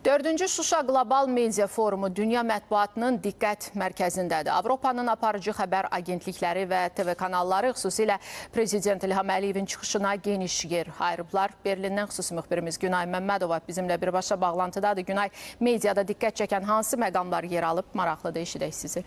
4-cü Şuşa Qlobal Media Forumu dünya mətbuatının diqqət mərkəzindədir. Avropanın aparıcı xəbər agentlikləri və TV kanalları xüsusilə Prezident İlham Əliyevin çıxışına geniş yer ayırıblar. Berlindən xüsusi müxbirimiz Günay Məmmədova bizimlə birbaşa bağlantıdadır. Günay, mediada diqqət çəkən hansı məqamlar yer alıb? Maraqlıdır, eşidək sizi.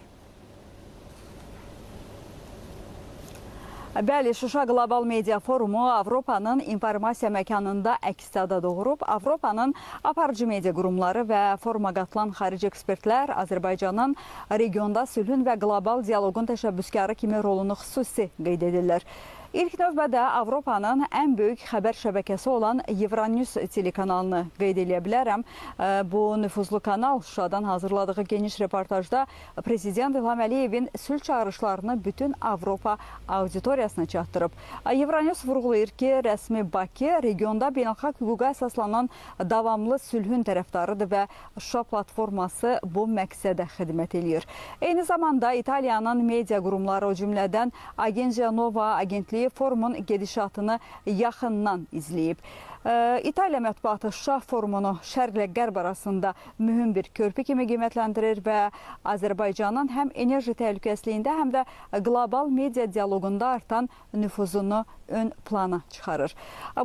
Bəli, Şuşa Qlobal Media Forumu Avropanın informasiya məkanında əks-səda doğurub. Avropanın aparıcı media qurumları və foruma qatılan xarici ekspertlər Azərbaycanın regionda sülhün və qlobal dialoqun təşəbbüskarı kimi rolunu xüsusi qeyd edirlər. İlk növbədə Avropanın ən böyük xəbər şəbəkəsi olan Euronews telekanalını qeyd edə bilərəm. Bu nüfuzlu kanal Şuşadan hazırladığı geniş reportajda Prezident İlham Əliyevin sülh çağırışlarını bütün Avropa auditoriyasına çatdırıb. Euronews vurğulayır ki, rəsmi Bakı regionda beynəlxalq hüquqa əsaslanan davamlı sülhün tərəfdarıdır və Şuşa platforması bu məqsədə xidmət edir. Eyni zamanda İtaliyanın media qurumları, o cümlədən Agencia Nova agentliyi forumun gedişatını yaxından izləyib. İtaliya mətbuatı Şuşa forumunu şərqlə qərb arasında mühüm bir körpü kimi qiymətləndirir və Azərbaycanın həm enerji təhlükəsizliyində, həm də qlobal media dialoqunda artan nüfuzunu ön plana çıxarır.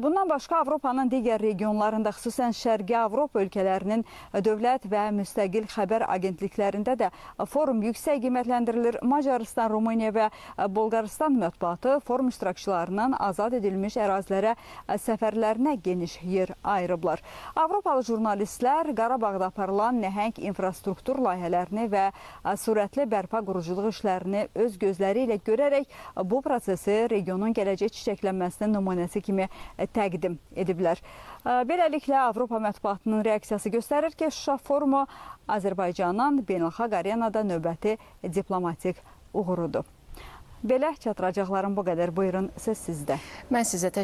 Bundan başqa Avropanın digər regionlarında, xüsusən Şərqi Avropa ölkələrinin dövlət və müstəqil xəbər agentliklərində də forum yüksək qiymətləndirilir. Macarıstan, Rumıniya və Bolqarıstan mətbuatı forum iştirakçılarının azad edilmiş ərazilərə səfərlərinə geniş yer ayırıblar. Avropalı jurnalistlər Qarabağda aparılan nəhəng infrastruktur layihələrini və sürətli bərpa quruculuq işlərini öz gözləri ilə görərək bu prosesi regionun gələcək çiçəklənməsinin nümunəsi kimi təqdim ediblər. Beləliklə, Avropa mətbuatının reaksiyası göstərir ki, Şuşa forumu Azərbaycanın beynəlxalq arenada növbəti diplomatik uğurudur. Belə çatdıracaqlarım bu qədər. Buyurun, söz sizdə. Mən sizə təşəkkür